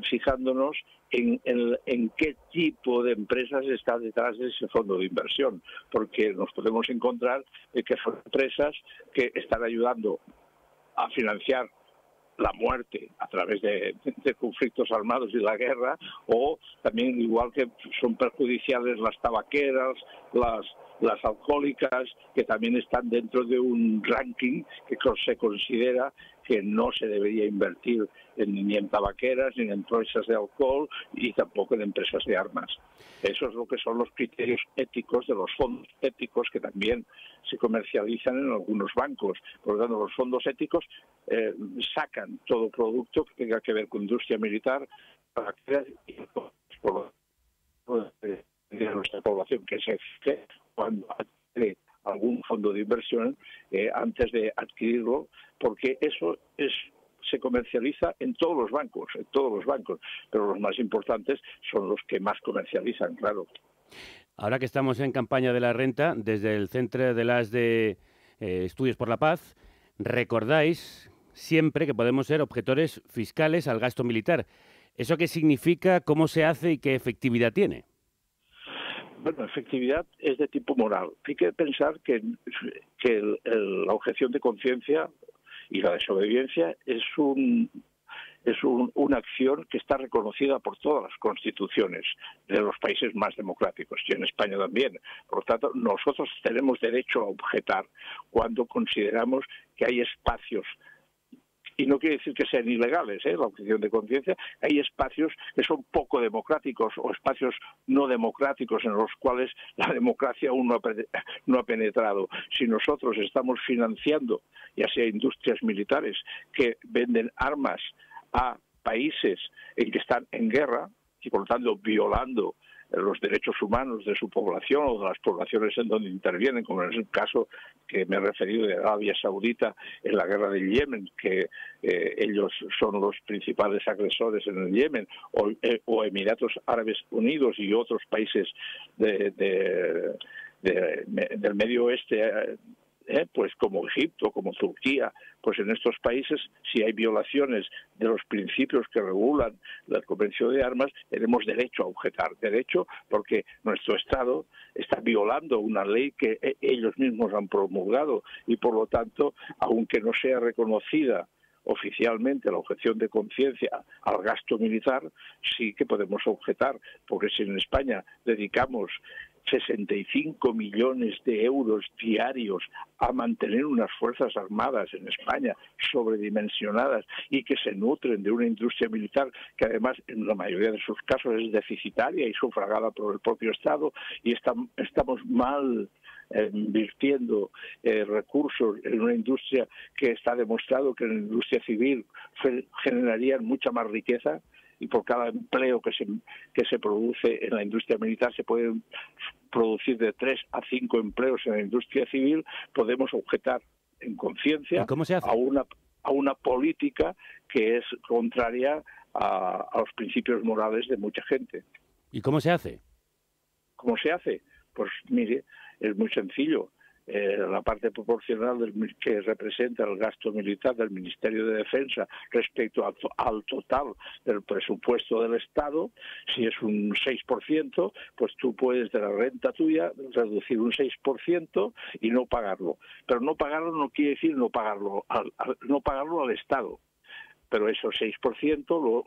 fijándonos en qué tipo de empresas está detrás de ese fondo de inversión, porque nos podemos encontrar que son empresas que están ayudando a financiar la muerte a través de conflictos armados y la guerra, o también igual que son perjudiciales las tabaqueras, las alcohólicas, que también están dentro de un ranking que se considera que no se debería invertir ni en tabaqueras, ni en empresas de alcohol y tampoco en empresas de armas. Eso es lo que son los criterios éticos de los fondos éticos que también se comercializan en algunos bancos. Por lo tanto, los fondos éticos sacan todo producto que tenga que ver con industria militar para crear de nuestra población que se fije cuando adquiere algún fondo de inversión antes de adquirirlo, porque eso se comercializa en todos los bancos, pero los más importantes son los que más comercializan, claro. Ahora que estamos en campaña de la renta, desde el Centre de las Estudios por la Paz, recordáis siempre que podemos ser objetores fiscales al gasto militar. ¿Eso qué significa, cómo se hace y qué efectividad tiene? Bueno, efectividad es de tipo moral. Hay que pensar que la objeción de conciencia y la desobediencia es una acción que está reconocida por todas las constituciones de los países más democráticos y en España también. Por lo tanto, nosotros tenemos derecho a objetar cuando consideramos que hay espacios, y no quiere decir que sean ilegales, la objeción de conciencia, hay espacios que son poco democráticos o espacios no democráticos en los cuales la democracia aún no ha penetrado. Si nosotros estamos financiando, ya sea industrias militares que venden armas a países en que están en guerra y por lo tanto violando los derechos humanos de su población o de las poblaciones en donde intervienen, como en el caso que me he referido de Arabia Saudita en la guerra del Yemen, que ellos son los principales agresores en el Yemen, o Emiratos Árabes Unidos y otros países del Medio Oeste, pues como Egipto, como Turquía, pues en estos países, si hay violaciones de los principios que regulan la Convención de Armas, tenemos derecho a objetar. Derecho porque nuestro Estado está violando una ley que ellos mismos han promulgado y, por lo tanto, aunque no sea reconocida oficialmente la objeción de conciencia al gasto militar, sí que podemos objetar, porque si en España dedicamos 65 millones de euros diarios a mantener unas fuerzas armadas en España sobredimensionadas y que se nutren de una industria militar que además en la mayoría de sus casos es deficitaria y sufragada por el propio Estado, y estamos mal invirtiendo recursos en una industria que está demostrado que en la industria civil generarían mucha más riqueza, y por cada empleo que se produce en la industria militar se pueden producir de 3 a 5 empleos en la industria civil. Podemos objetar en conciencia a una política que es contraria a los principios morales de mucha gente. ¿Y cómo se hace? ¿Cómo se hace? Pues mire, es muy sencillo. La parte proporcional que representa el gasto militar del Ministerio de Defensa respecto al total del presupuesto del Estado, si es un 6%, pues tú puedes de la renta tuya reducir un 6% y no pagarlo. Pero no pagarlo no quiere decir no pagarlo al Estado. Pero esos 6% lo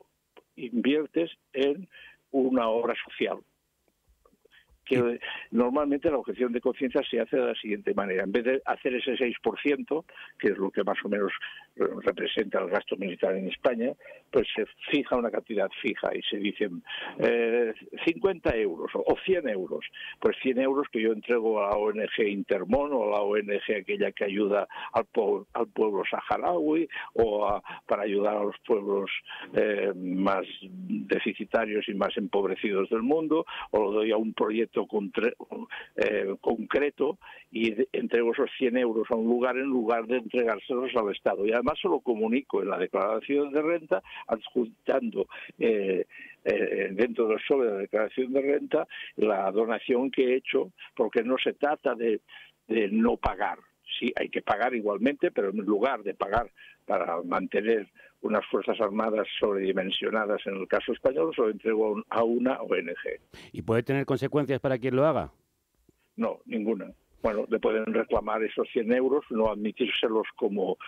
inviertes en una obra social. Que normalmente la objeción de conciencia se hace de la siguiente manera. En vez de hacer ese 6%, que es lo que más o menos representa el gasto militar en España, pues se fija una cantidad fija y se dicen 50 euros o 100 euros. Pues 100 euros que yo entrego a la ONG Intermon o a la ONG aquella que ayuda al pueblo saharaui o para ayudar a los pueblos más deficitarios y más empobrecidos del mundo, o lo doy a un proyecto concreto, y entrego esos 100 euros a un lugar en lugar de entregárselos al Estado. Y además se lo comunico en la declaración de renta, adjuntando dentro del sobre de la declaración de renta la donación que he hecho, porque no se trata de no pagar. Sí, hay que pagar igualmente, pero en lugar de pagar para mantener unas Fuerzas Armadas sobredimensionadas en el caso español, se lo entrego a una ONG. ¿Y puede tener consecuencias para quien lo haga? No, ninguna. Bueno, le pueden reclamar esos 100 euros, no admitírselos como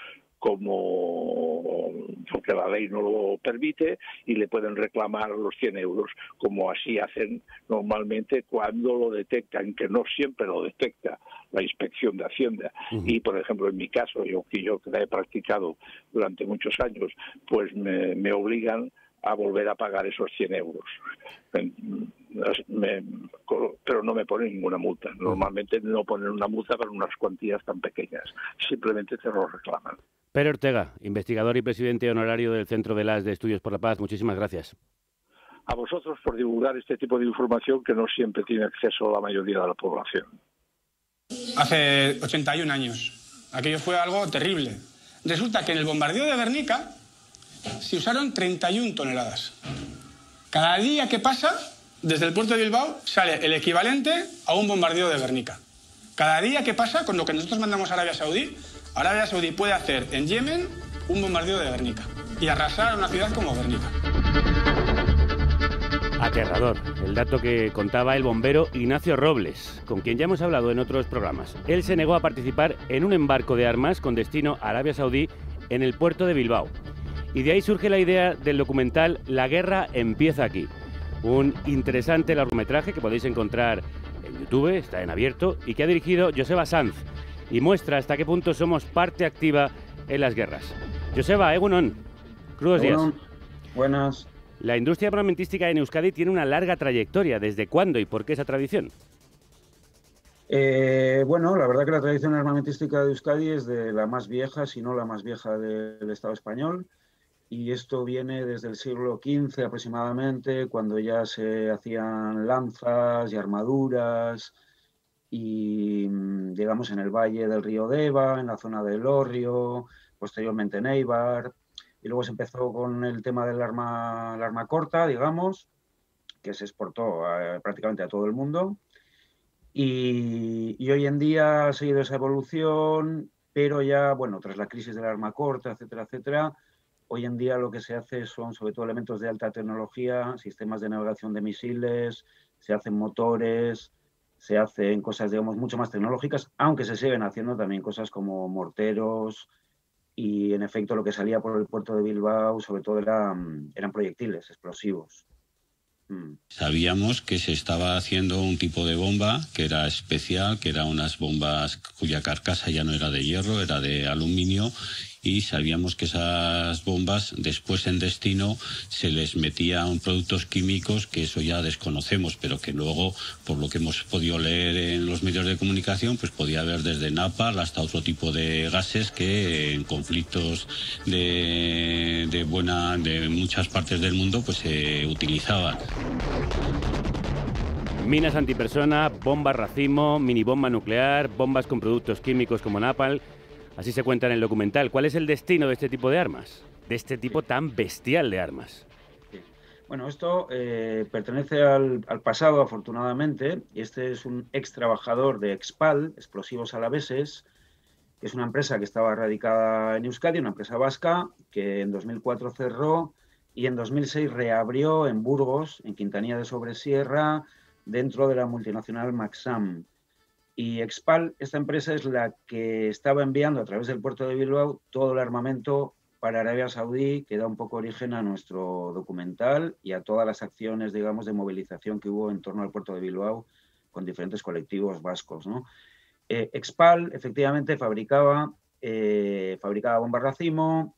porque la ley no lo permite, y le pueden reclamar los 100 euros, como así hacen normalmente cuando lo detectan, que no siempre lo detecta la Inspección de Hacienda. Y, por ejemplo, en mi caso, yo que la he practicado durante muchos años, pues me obligan a volver a pagar esos 100 euros. Pero no me ponen ninguna multa. Normalmente no ponen una multa para unas cuantías tan pequeñas. Simplemente te lo reclaman. Pere Ortega, investigador y presidente honorario del Centro de Estudios por la Paz, muchísimas gracias. A vosotros por divulgar este tipo de información que no siempre tiene acceso a la mayoría de la población. Hace 81 años. Aquello fue algo terrible. Resulta que en el bombardeo de Guernica se usaron 31 toneladas. Cada día que pasa, desde el puerto de Bilbao, sale el equivalente a un bombardeo de Guernica. Cada día que pasa, con lo que nosotros mandamos a Arabia Saudí puede hacer en Yemen un bombardeo de Guernica y arrasar una ciudad como Guernica. Aterrador, el dato que contaba el bombero Ignacio Robles, con quien ya hemos hablado en otros programas. Él se negó a participar en un embarco de armas con destino a Arabia Saudí en el puerto de Bilbao. Y de ahí surge la idea del documental La guerra empieza aquí. Un interesante largometraje que podéis encontrar en YouTube, está en abierto, y que ha dirigido Joseba Sanz, y muestra hasta qué punto somos parte activa en las guerras. Joseba, egunon, crudos días. Buenas. La industria armamentística en Euskadi tiene una larga trayectoria. ¿Desde cuándo y por qué esa tradición? Bueno, la verdad que la tradición armamentística de Euskadi es de la más vieja, si no la más vieja del Estado español. Y esto viene desde el siglo XV aproximadamente, cuando ya se hacían lanzas y armaduras, y digamos en el valle del río Deva, en la zona de Elorrio, posteriormente en Eibar, y luego se empezó con el tema del arma corta, digamos, que se exportó prácticamente a todo el mundo, y hoy en día ha seguido esa evolución, pero ya, bueno, tras la crisis del arma corta, etcétera, etcétera, hoy en día lo que se hace son sobre todo elementos de alta tecnología, sistemas de navegación de misiles, se hacen motores, se hacen cosas, digamos, mucho más tecnológicas, aunque se siguen haciendo también cosas como morteros, y en efecto lo que salía por el puerto de Bilbao sobre todo eran proyectiles explosivos. Sabíamos que se estaba haciendo un tipo de bomba que era especial, que eran unas bombas cuya carcasa ya no era de hierro, era de aluminio, y sabíamos que esas bombas después en destino se les metían productos químicos que eso ya desconocemos, pero que luego, por lo que hemos podido leer en los medios de comunicación, pues podía haber desde napalm hasta otro tipo de gases que en conflictos de muchas partes del mundo pues se utilizaban. Minas antipersona, bombas racimo, minibomba nuclear, bombas con productos químicos como napalm. Así se cuenta en el documental. ¿Cuál es el destino de este tipo de armas? De este tipo tan bestial de armas. Bueno, esto pertenece al pasado, afortunadamente. Este es un ex trabajador de Expal, Explosivos Alaveses, que es una empresa que estaba radicada en Euskadi, una empresa vasca, que en 2004 cerró y en 2006 reabrió en Burgos, en Quintanilla de Sobresierra, dentro de la multinacional Maxam. Y Expal, esta empresa, es la que estaba enviando a través del puerto de Bilbao todo el armamento para Arabia Saudí, que da un poco origen a nuestro documental y a todas las acciones, digamos, de movilización que hubo en torno al puerto de Bilbao con diferentes colectivos vascos, ¿no? Expal, efectivamente, fabricaba bombas racimo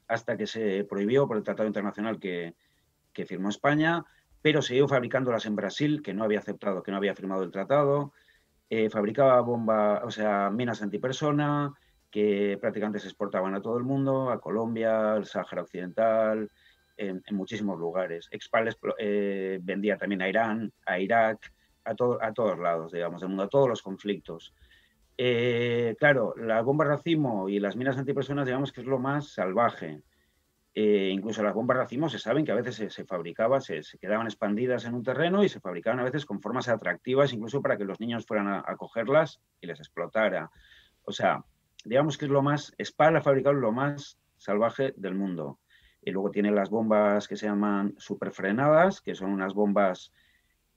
hasta que se prohibió por el Tratado Internacional que firmó España, pero siguió fabricándolas en Brasil, que no había aceptado, que no había firmado el tratado. Fabricaba minas antipersona, que prácticamente se exportaban a todo el mundo, a Colombia, al Sáhara Occidental, en muchísimos lugares. Expal vendía también a Irán, a Irak, a todos lados, digamos, del mundo, a todos los conflictos. Claro, las bombas racimo y las minas antipersonas, digamos que es lo más salvaje. Incluso las bombas racimo se saben que a veces se fabricaban, se quedaban expandidas en un terreno y se fabricaban a veces con formas atractivas, incluso para que los niños fueran a cogerlas y les explotara. O sea, digamos que es lo más, SPAL ha fabricado lo más salvaje del mundo. Y luego tiene las bombas que se llaman superfrenadas, que son unas bombas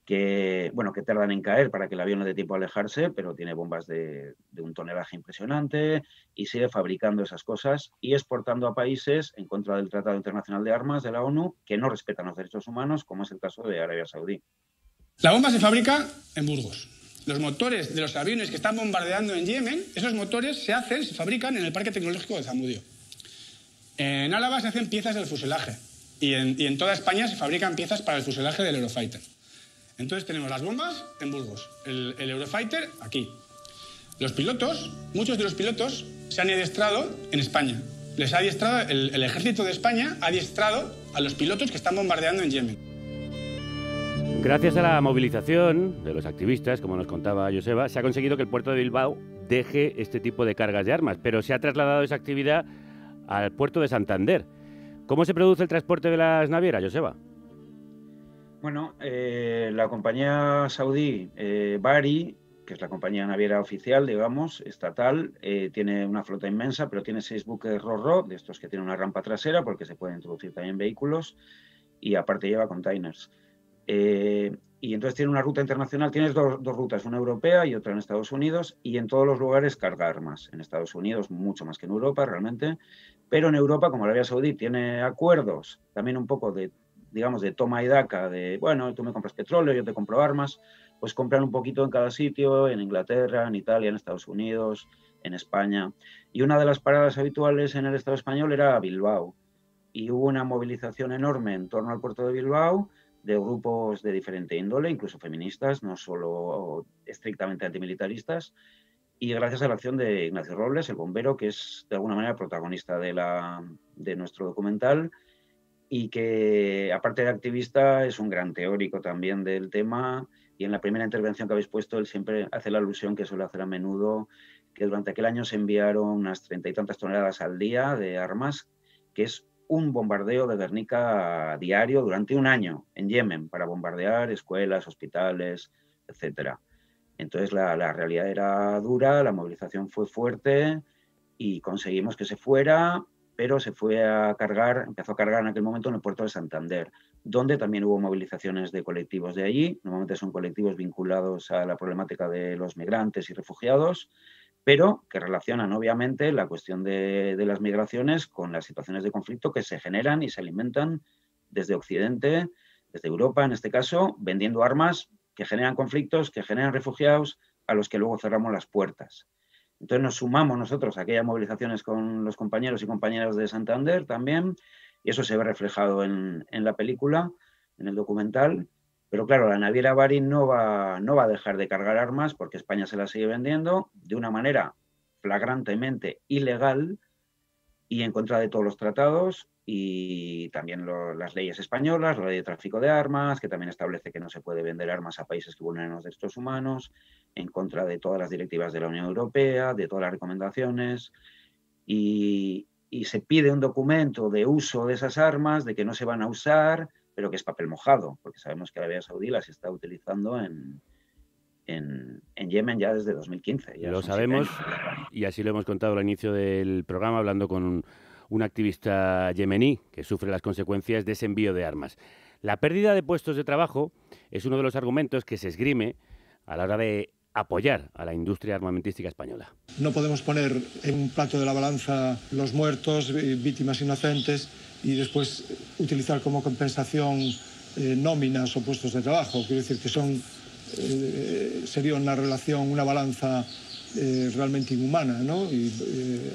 que, bueno, que tardan en caer para que el avión no dé tiempo a alejarse, pero tiene bombas de un tonelaje impresionante y sigue fabricando esas cosas y exportando a países en contra del Tratado Internacional de Armas de la ONU que no respetan los derechos humanos, como es el caso de Arabia Saudí. La bomba se fabrica en Burgos. Los motores de los aviones que están bombardeando en Yemen, esos motores se fabrican en el Parque Tecnológico de Zamudio. En Álava se hacen piezas del fuselaje y en toda España se fabrican piezas para el fuselaje del Eurofighter. Entonces tenemos las bombas en Burgos, el Eurofighter aquí. Los pilotos, muchos de los pilotos se han adiestrado en España. Les ha adiestrado, el ejército de España ha adiestrado a los pilotos que están bombardeando en Yemen. Gracias a la movilización de los activistas, como nos contaba Joseba, se ha conseguido que el puerto de Bilbao deje este tipo de cargas de armas, pero se ha trasladado esa actividad al puerto de Santander. ¿Cómo se produce el transporte de las navieras, Joseba? Bueno, la compañía saudí Bari, que es la compañía naviera oficial, digamos, estatal, tiene una flota inmensa, pero tiene 6 buques Ro-Ro, de estos que tienen una rampa trasera, porque se pueden introducir también vehículos, y aparte lleva containers. Y entonces tiene una ruta internacional, tienes dos rutas, una europea y otra en Estados Unidos, y en todos los lugares carga armas. En Estados Unidos mucho más que en Europa, realmente, pero en Europa, como Arabia Saudí tiene acuerdos, también un poco de, digamos, de toma y daca, de, bueno, tú me compras petróleo, yo te compro armas, pues compran un poquito en cada sitio, en Inglaterra, en Italia, en Estados Unidos, en España. Y una de las paradas habituales en el Estado español era Bilbao. Y hubo una movilización enorme en torno al puerto de Bilbao, de grupos de diferente índole, incluso feministas, no solo estrictamente antimilitaristas, y gracias a la acción de Ignacio Robles, el bombero, que es de alguna manera protagonista de nuestro documental, y que, aparte de activista, es un gran teórico también del tema, y en la primera intervención que habéis puesto, él siempre hace la alusión que suele hacer a menudo, que durante aquel año se enviaron unas 30 y tantas toneladas al día de armas, que es un bombardeo de Guernica diario durante un año en Yemen para bombardear escuelas, hospitales, etcétera. Entonces la realidad era dura, la movilización fue fuerte y conseguimos que se fuera, pero se fue a cargar, empezó a cargar en aquel momento en el puerto de Santander, donde también hubo movilizaciones de colectivos de allí. Normalmente son colectivos vinculados a la problemática de los migrantes y refugiados, pero que relacionan obviamente la cuestión de las migraciones con las situaciones de conflicto que se generan y se alimentan desde Occidente, desde Europa en este caso, vendiendo armas que generan conflictos, que generan refugiados, a los que luego cerramos las puertas. Entonces nos sumamos nosotros a aquellas movilizaciones con los compañeros y compañeras de Santander también, y eso se ve reflejado en la película, en el documental. Pero claro, la naviera Bari no va a dejar de cargar armas porque España se las sigue vendiendo de una manera flagrantemente ilegal y en contra de todos los tratados y también las leyes españolas, la ley de tráfico de armas, que también establece que no se puede vender armas a países que vulneran los derechos humanos, en contra de todas las directivas de la Unión Europea, de todas las recomendaciones, y se pide un documento de uso de esas armas, de que no se van a usar, pero que es papel mojado, porque sabemos que Arabia Saudí las está utilizando en Yemen ya desde 2015. Ya lo sabemos, y así lo hemos contado al inicio del programa, hablando con un activista yemení que sufre las consecuencias de ese envío de armas. La pérdida de puestos de trabajo es uno de los argumentos que se esgrime a la hora de apoyar a la industria armamentística española. No podemos poner en un plato de la balanza los muertos, víctimas inocentes, y después utilizar como compensación nóminas o puestos de trabajo. Quiero decir que sería una relación, una balanza realmente inhumana, ¿no? Y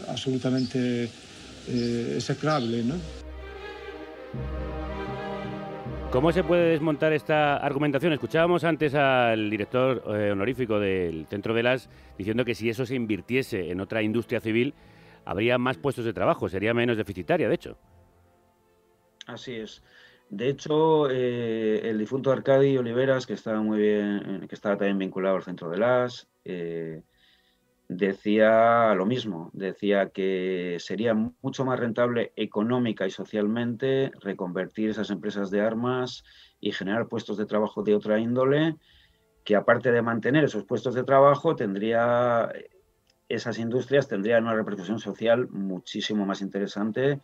absolutamente execrable, ¿no? ¿Cómo se puede desmontar esta argumentación? Escuchábamos antes al director honorífico del Centro de las diciendo que si eso se invirtiese en otra industria civil, habría más puestos de trabajo, sería menos deficitaria, de hecho. Así es. De hecho, el difunto Arcadi Oliveras, que estaba muy bien, que estaba también vinculado al Centro de las, decía lo mismo, decía que sería mucho más rentable económica y socialmente reconvertir esas empresas de armas y generar puestos de trabajo de otra índole, que aparte de mantener esos puestos de trabajo, esas industrias tendrían una repercusión social muchísimo más interesante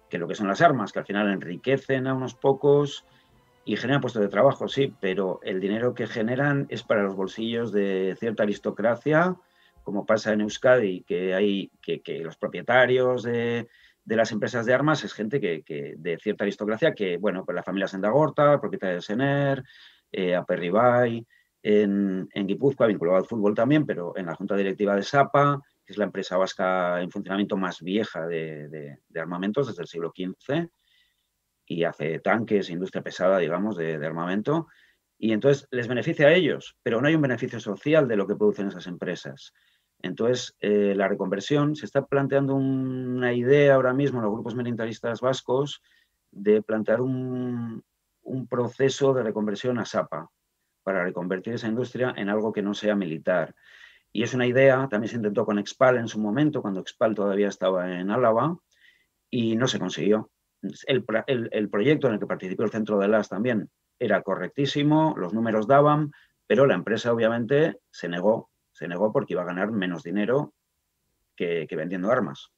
que lo que son las armas, que al final enriquecen a unos pocos y generan puestos de trabajo, sí, pero el dinero que generan es para los bolsillos de cierta aristocracia, como pasa en Euskadi, que los propietarios de las empresas de armas es gente de cierta aristocracia, que, bueno, pues la familia Sendagorta, el propietario de Sener, Aperribay, en Guipúzcoa, vinculado al fútbol también, pero en la junta directiva de SAPA, que es la empresa vasca en funcionamiento más vieja de armamentos desde el siglo XV, y hace tanques, industria pesada, digamos, de armamento, y entonces les beneficia a ellos, pero no hay un beneficio social de lo que producen esas empresas. Entonces, la reconversión, se está planteando una idea ahora mismo en los grupos militaristas vascos de plantear un proceso de reconversión a SAPA para reconvertir esa industria en algo que no sea militar. Y es una idea, también se intentó con Expal en su momento, cuando Expal todavía estaba en Álava, y no se consiguió. El proyecto en el que participó el Centro de las también era correctísimo, los números daban, pero la empresa obviamente se negó porque iba a ganar menos dinero que vendiendo armas.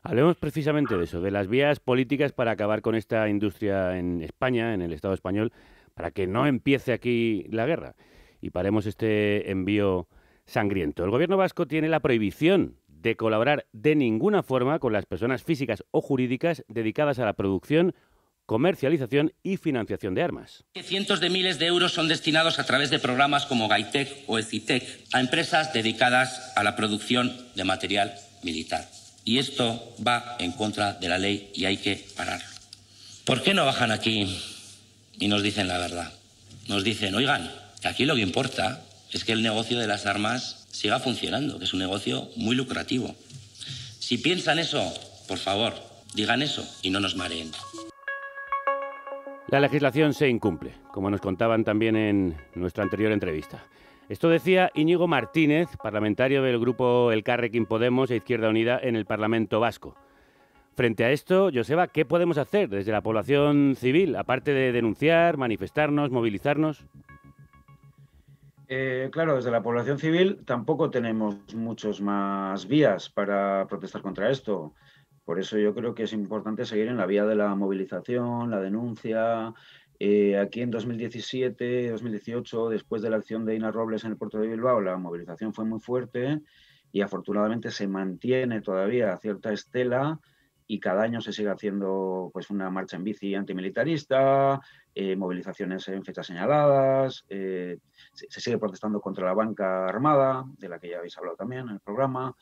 Hablemos precisamente de eso, de las vías políticas para acabar con esta industria en España, en el Estado español, para que no empiece aquí la guerra y paremos este envío sangriento. El gobierno vasco tiene la prohibición de colaborar de ninguna forma con las personas físicas o jurídicas dedicadas a la producción, comercialización y financiación de armas. Cientos de miles de euros son destinados a través de programas como Gaitec o Ecitec a empresas dedicadas a la producción de material militar. Y esto va en contra de la ley y hay que pararlo. ¿Por qué no bajan aquí y nos dicen la verdad? Nos dicen, oigan, que aquí lo que importa es que el negocio de las armas siga funcionando, que es un negocio muy lucrativo. Si piensan eso, por favor, digan eso y no nos mareen. La legislación se incumple, como nos contaban también en nuestra anterior entrevista. Esto decía Íñigo Martínez, parlamentario del grupo Elkarrekin Podemos e Izquierda Unida en el Parlamento Vasco. Frente a esto, Joseba, ¿qué podemos hacer desde la población civil, aparte de denunciar, manifestarnos, movilizarnos? Claro, desde la población civil tampoco tenemos muchas más vías para protestar contra esto. Por eso yo creo que es importante seguir en la vía de la movilización, la denuncia. Aquí en 2017, 2018, después de la acción de Ina Robles en el puerto de Bilbao, la movilización fue muy fuerte y afortunadamente se mantiene todavía cierta estela y cada año se sigue haciendo pues una marcha en bici antimilitarista, movilizaciones en fechas señaladas, se sigue protestando contra la banca armada, de la que ya habéis hablado también en el programa,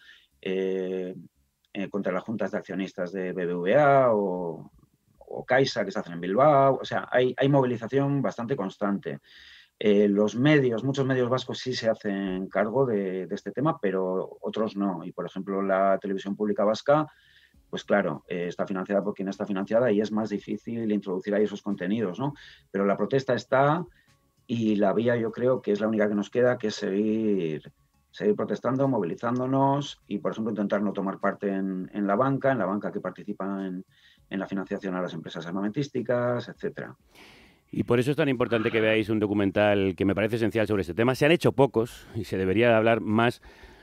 contra las juntas de accionistas de BBVA o Caixa que se hacen en Bilbao. O sea, hay movilización bastante constante. Muchos medios vascos sí se hacen cargo de este tema, pero otros no. Y, por ejemplo, la televisión pública vasca, pues claro, está financiada por quien está financiada y es más difícil introducir ahí esos contenidos, ¿no? Pero la protesta está y la vía yo creo que es la única que nos queda, que es seguir protestando, movilizándonos y, por ejemplo, intentar no tomar parte en la banca que participa en la financiación a las empresas armamentísticas, etcétera. Y por eso es tan importante que veáis un documental que me parece esencial sobre este tema. Se han hecho pocos y se debería hablar más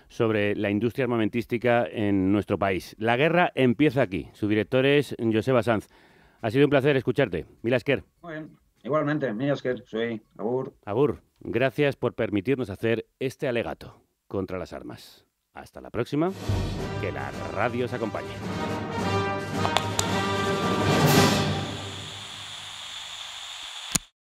sobre la industria armamentística en nuestro país. La guerra empieza aquí. Su director es Joseba Sanz. Ha sido un placer escucharte. Mila esker. Muy bien. Igualmente, mila esker. Soy Agur. Agur. Gracias por permitirnos hacer este alegato contra las armas. Hasta la próxima. Que la radio os acompañe.